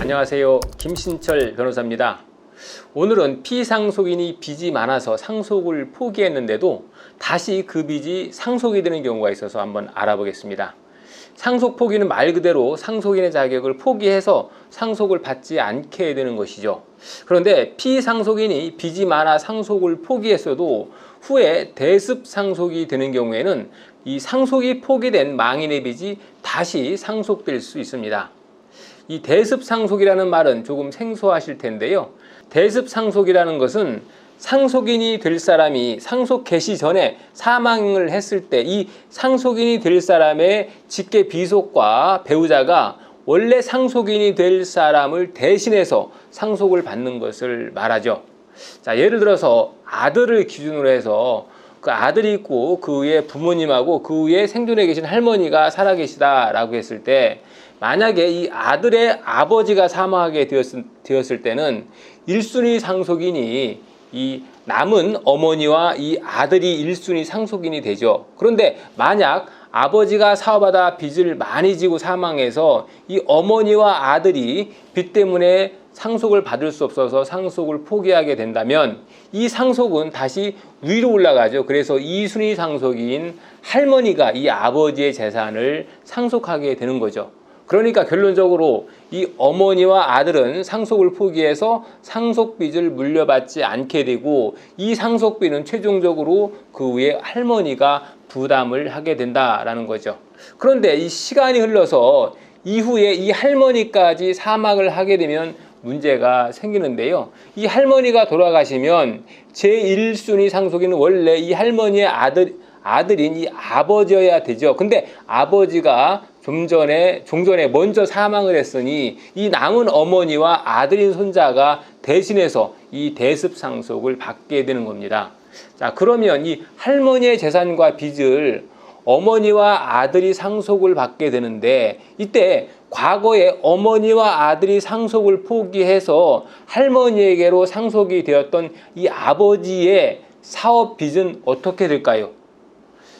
안녕하세요. 김신철 변호사입니다. 오늘은 피상속인이 빚이 많아서 상속을 포기했는데도 다시 그 빚이 상속이 되는 경우가 있어서 한번 알아보겠습니다. 상속 포기는 말 그대로 상속인의 자격을 포기해서 상속을 받지 않게 되는 것이죠. 그런데 피상속인이 빚이 많아 상속을 포기했어도 후에 대습 상속이 되는 경우에는 이 상속이 포기된 망인의 빚이 다시 상속될 수 있습니다. 이 대습 상속이라는 말은 조금 생소하실 텐데요. 대습 상속이라는 것은 상속인이 될 사람이 상속 개시 전에 사망을 했을 때 이 상속인이 될 사람의 직계 비속과 배우자가 원래 상속인이 될 사람을 대신해서 상속을 받는 것을 말하죠. 자, 예를 들어서 아들을 기준으로 해서 그 아들이 있고 그 위에 부모님하고 그 위에 생존해 계신 할머니가 살아계시다라고 했을 때 만약에 이 아들의 아버지가 사망하게 되었을 때는 1순위 상속인이 이 남은 어머니와 이 아들이 1순위 상속인이 되죠. 그런데 만약 아버지가 사업하다 빚을 많이 지고 사망해서 이 어머니와 아들이 빚 때문에 상속을 받을 수 없어서 상속을 포기하게 된다면 이 상속은 다시 위로 올라가죠. 그래서 2순위 상속인 할머니가 이 아버지의 재산을 상속하게 되는 거죠. 그러니까 결론적으로 이 어머니와 아들은 상속을 포기해서 상속빚을 물려받지 않게 되고 이 상속비는 최종적으로 그 위에 할머니가 부담을 하게 된다라는 거죠. 그런데 이 시간이 흘러서 이후에 이 할머니까지 사망을 하게 되면 문제가 생기는데요. 이 할머니가 돌아가시면 제1순위 상속인은 원래 이 할머니의 아들인 이 아버지여야 되죠. 근데 아버지가 종전에 먼저 사망을 했으니 이 남은 어머니와 아들인 손자가 대신해서 이 대습 상속을 받게 되는 겁니다. 자, 그러면 이 할머니의 재산과 빚을 어머니와 아들이 상속을 받게 되는데 이때 과거에 어머니와 아들이 상속을 포기해서 할머니에게로 상속이 되었던 이 아버지의 사업 빚은 어떻게 될까요?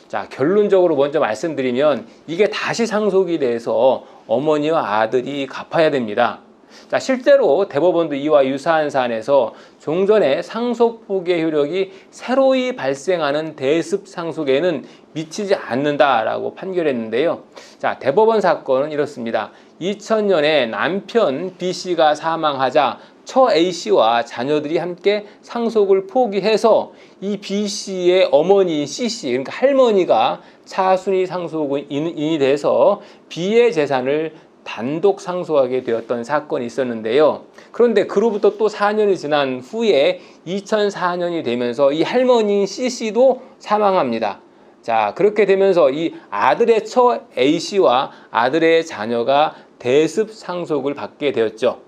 자, 결론적으로 먼저 말씀드리면 이게 다시 상속이 돼서 어머니와 아들이 갚아야 됩니다. 자, 실제로 대법원도 이와 유사한 사안에서 종전에 상속 포기의 효력이 새로이 발생하는 대습 상속에는 미치지 않는다라고 판결했는데요. 자, 대법원 사건은 이렇습니다. 2000년에 남편 B씨가 사망하자 처 A씨와 자녀들이 함께 상속을 포기해서 이 B씨의 어머니인 C씨, 그러니까 할머니가 차순위 상속인이 돼서 B의 재산을 단독 상속하게 되었던 사건이 있었는데요. 그런데 그로부터 또 4년이 지난 후에 2004년이 되면서 이 할머니인 C씨도 사망합니다. 자, 그렇게 되면서 이 아들의 처 A씨와 아들의 자녀가 대습 상속을 받게 되었죠.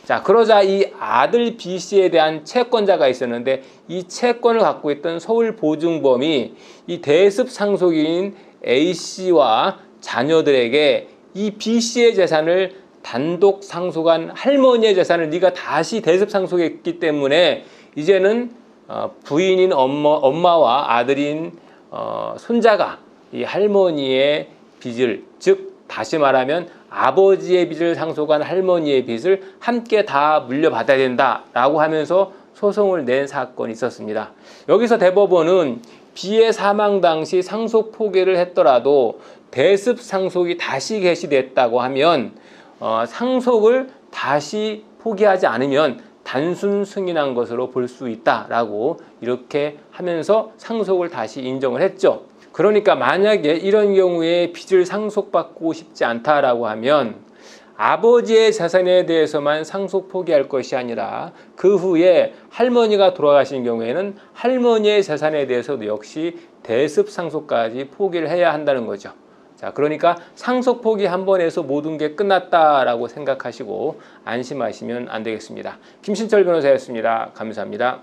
자, 그러자 이 아들 B씨에 대한 채권자가 있었는데 이 채권을 갖고 있던 서울보증범이 이 대습 상속인 A씨와 자녀들에게 이 B씨의 재산을 단독 상속한 할머니의 재산을 네가 다시 대습 상속했기 때문에 이제는 부인인 엄마와 아들인 손자가 이 할머니의 빚을, 즉 다시 말하면 아버지의 빚을 상속한 할머니의 빚을 함께 다 물려받아야 된다라고 하면서 소송을 낸 사건이 있었습니다. 여기서 대법원은 B의 사망 당시 상속 포기를 했더라도 대습 상속이 다시 개시됐다고 하면 상속을 다시 포기하지 않으면 단순 승인한 것으로 볼 수 있다라고 이렇게 하면서 상속을 다시 인정을 했죠. 그러니까 만약에 이런 경우에 빚을 상속받고 싶지 않다라고 하면 아버지의 재산에 대해서만 상속 포기할 것이 아니라 그 후에 할머니가 돌아가신 경우에는 할머니의 재산에 대해서도 역시 대습 상속까지 포기를 해야 한다는 거죠. 자, 그러니까 상속 포기 한 번 해서 모든 게 끝났다라고 생각하시고 안심하시면 안 되겠습니다. 김신철 변호사였습니다. 감사합니다.